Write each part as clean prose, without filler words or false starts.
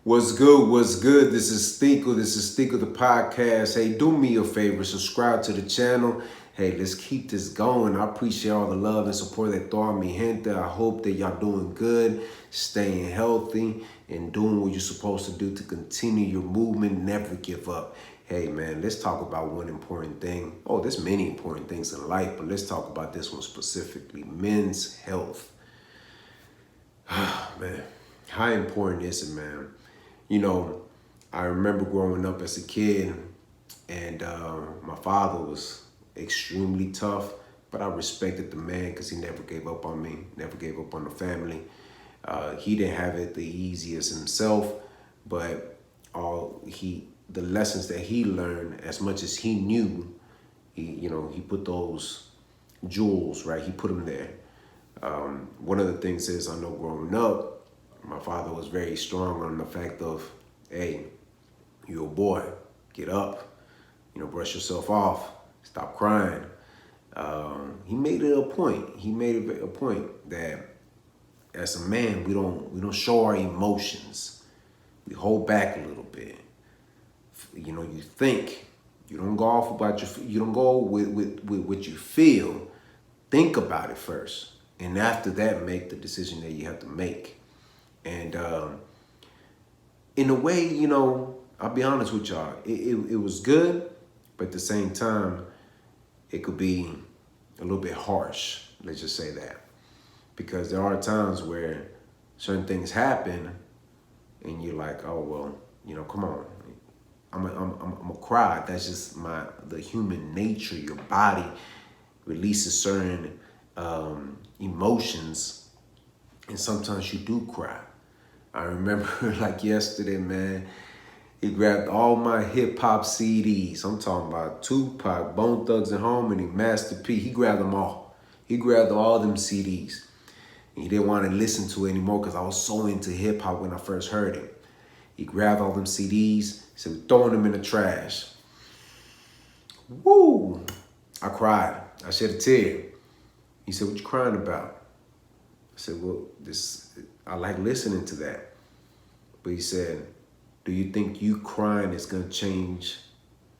What's good? What's good? This is Stinkle. This is Stinkle the podcast. Hey, do me a favor, subscribe to the channel. Hey, let's keep this going. I appreciate all the love and support that throw me gente. I hope that y'all doing good, staying healthy, and doing what you're supposed to do to continue your movement. Never give up. Hey, man, let's talk about one important thing. Oh, there's many important things in life, but let's talk about this one specifically: men's health. Man, how important is it, man? You know, I remember growing up as a kid, and my father was extremely tough, but I respected the man because he never gave up on me, never gave up on the family. He didn't have it the easiest himself, but the lessons that he learned, as much as he knew, he put those jewels, right? He put them there. One of the things is, I know growing up, my father was very strong on the fact of, hey, you're a boy, get up, brush yourself off, stop crying. He made it a point. He made it a point that as a man, we don't show our emotions. We hold back a little bit. You think. You don't go off about you don't go with what you feel. Think about it first. And after that, make the decision that you have to make. And in a way, I'll be honest with y'all, it was good, but at the same time, it could be a little bit harsh. Let's just say that. Because there are times where certain things happen and you're like, oh, well, come on. I'm gonna cry. That's just the human nature. Your body releases certain emotions, and sometimes you do cry. I remember like yesterday, man, he grabbed all my hip hop CDs. I'm talking about Tupac, Bone Thugs and Harmony, Master P. He grabbed them all. He grabbed all them CDs. And he didn't want to listen to it anymore because I was so into hip hop when I first heard it. He grabbed all them CDs, said, we're throwing them in the trash. Woo! I cried. I shed a tear. He said, what you crying about? I said, well, I like listening to that. But he said, do you think you crying is going to change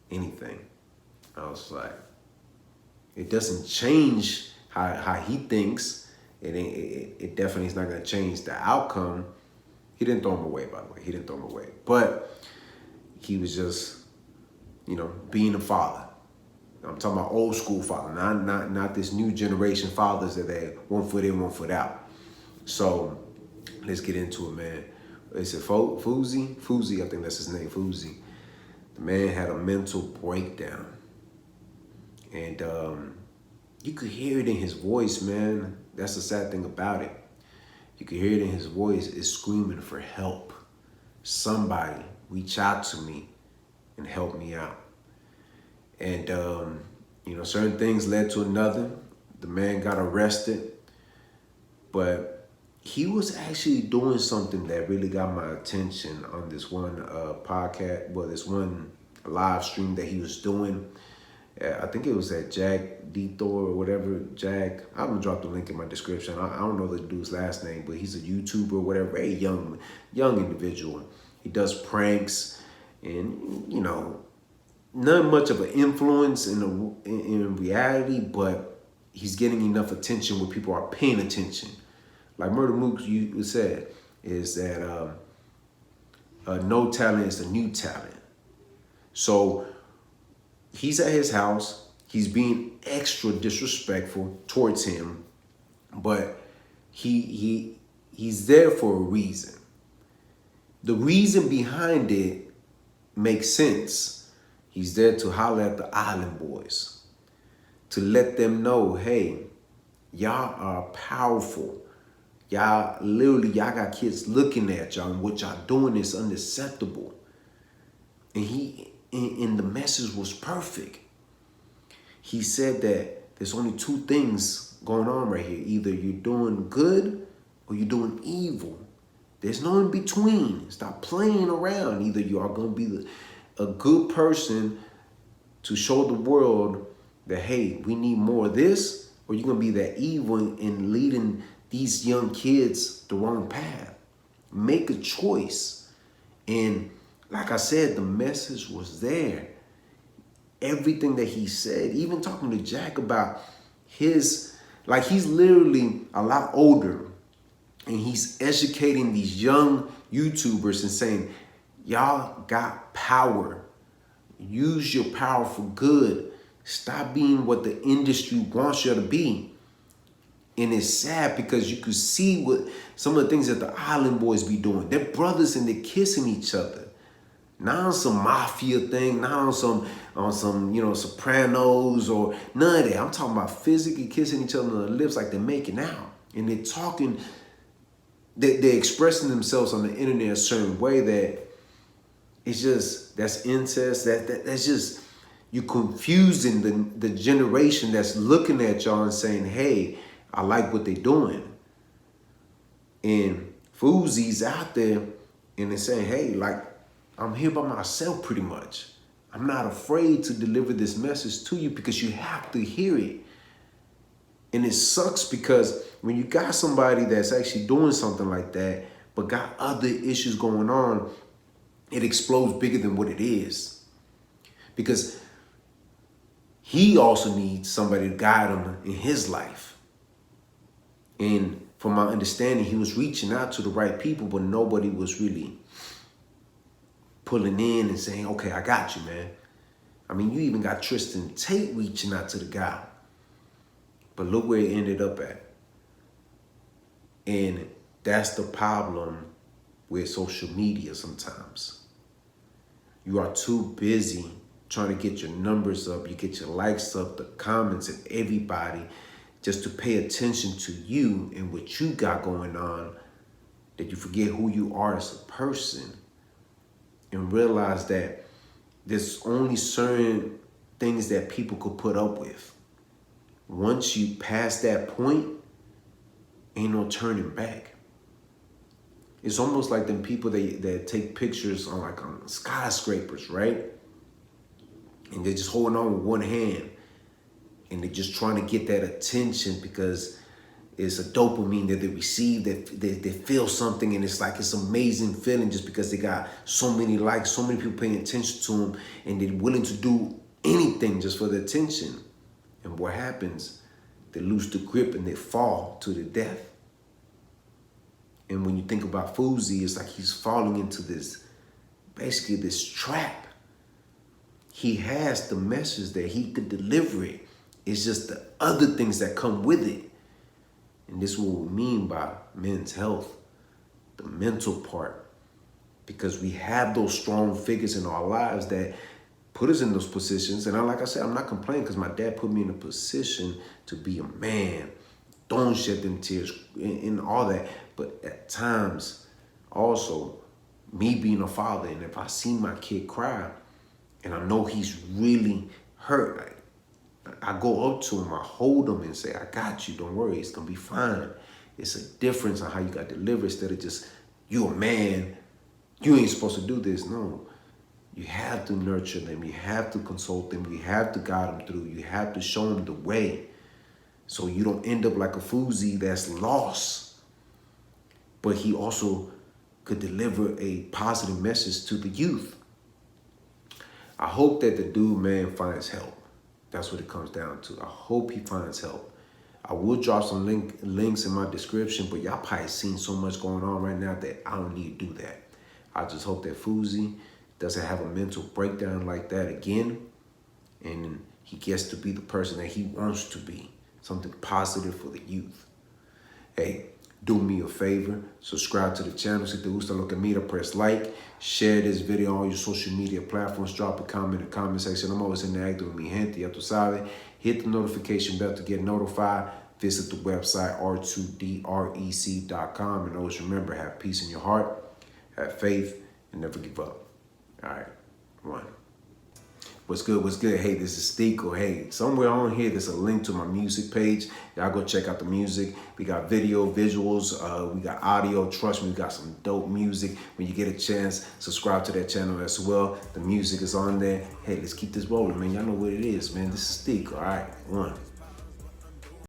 anything? I was like, it doesn't change how he thinks. It definitely is not going to change the outcome. He didn't throw him away, by the way. He didn't throw him away. But he was just, being a father. I'm talking about old school father, not this new generation fathers that they 1 foot in, 1 foot out. So let's get into it, man. Is it Fousey? Fousey, I think that's his name, Fousey. The man had a mental breakdown. And you could hear it in his voice, man. That's the sad thing about it. You could hear it in his voice. It's screaming for help. Somebody reach out to me and help me out. And, certain things led to another. The man got arrested. But he was actually doing something that really got my attention on this one podcast, this one live stream that he was doing. I think it was at Jack D. Thor or whatever. Jack, I'm going to drop the link in my description. I don't know the dude's last name, but he's a YouTuber or whatever, very young individual. He does pranks and, not much of an influence in reality, but he's getting enough attention where people are paying attention. Like Murder Mook you said, is that no talent is the new talent. So he's at his house. He's being extra disrespectful towards him, but he's there for a reason. The reason behind it makes sense. He's there to holler at the island boys, to let them know, hey, y'all are powerful. Y'all got kids looking at y'all, and what y'all doing is unacceptable. And the message was perfect. He said that there's only two things going on right here. Either you're doing good or you're doing evil. There's no in between. Stop playing around. Either you are going to be a good person to show the world that, hey, we need more of this, or you're going to be that evil and leading these young kids the wrong path. Make a choice. And like I said, the message was there. Everything that he said, even talking to Jack about his, like he's literally a lot older and he's educating these young YouTubers and saying, y'all got power. Use your power for good. Stop being what the industry wants you to be. And it's sad because you could see what some of the things that the Island Boys be doing. They're brothers and they're kissing each other. Not on some mafia thing, not on some, you know, Sopranos or none of that. I'm talking about physically kissing each other on the lips like they're making out. And they're talking, they're expressing themselves on the internet a certain way that it's just, that's incest, that's just, you're confusing the generation that's looking at y'all and saying, hey, I like what they're doing. And Fousey's out there and they're saying, hey, like, I'm here by myself pretty much. I'm not afraid to deliver this message to you because you have to hear it. And it sucks because when you got somebody that's actually doing something like that, but got other issues going on, it explodes bigger than what it is. Because he also needs somebody to guide him in his life. And from my understanding, he was reaching out to the right people, but nobody was really pulling in and saying, okay, I got you, man. I mean, you even got Tristan Tate reaching out to the guy. But look where it ended up at. And that's the problem with social media sometimes. You are too busy trying to get your numbers up, you get your likes up, the comments, and everybody just to pay attention to you and what you got going on, that you forget who you are as a person. And realize that there's only certain things that people could put up with. Once you pass that point, ain't no turning back. It's almost like them people that take pictures on skyscrapers, right? And they're just holding on with one hand. And they're just trying to get that attention because it's a dopamine that they receive, that they feel something, and it's like it's amazing feeling just because they got so many likes, so many people paying attention to them, and they're willing to do anything just for the attention. And what happens? They lose the grip and they fall to the death. And when you think about Fousey, it's like he's falling into this, basically this trap. He has the message that he could deliver it. It's just the other things that come with it. And this is what we mean by men's health, the mental part. Because we have those strong figures in our lives that put us in those positions. And like I said, I'm not complaining because my dad put me in a position to be a man. Don't shed them tears and all that. But at times, also, me being a father, and if I see my kid cry, and I know he's really hurt, I go up to him, I hold him and say, I got you, don't worry, it's gonna be fine. It's a difference on how you got delivered instead of just, you a man, you ain't supposed to do this. No, you have to nurture them, you have to consult them, you have to guide them through, you have to show them the way. So you don't end up like a Fousey that's lost. But he also could deliver a positive message to the youth. I hope that the dude, man, finds help. That's what it comes down to. I hope he finds help. I will drop some links in my description, but y'all probably seen so much going on right now that I don't need to do that. I just hope that Fousey doesn't have a mental breakdown like that again, and he gets to be the person that he wants to be, something positive for the youth. Hey, do me a favor, subscribe to the channel, si te gusta lo que mira, press like, share this video on your social media platforms, drop a comment in the comment section. I'm always interacting with mi gente, ya tú sabes. Hit the notification bell to get notified. Visit the website r2drec.com, and always remember, have peace in your heart, have faith, and never give up. All right, one. What's good? What's good? Hey, this is Steeko. Hey, somewhere on here, there's a link to my music page. Y'all go check out the music. We got video, visuals, we got audio. Trust me, we got some dope music. When you get a chance, subscribe to that channel as well. The music is on there. Hey, let's keep this rolling, man. Y'all know what it is, man. This is Steeko. All right, one.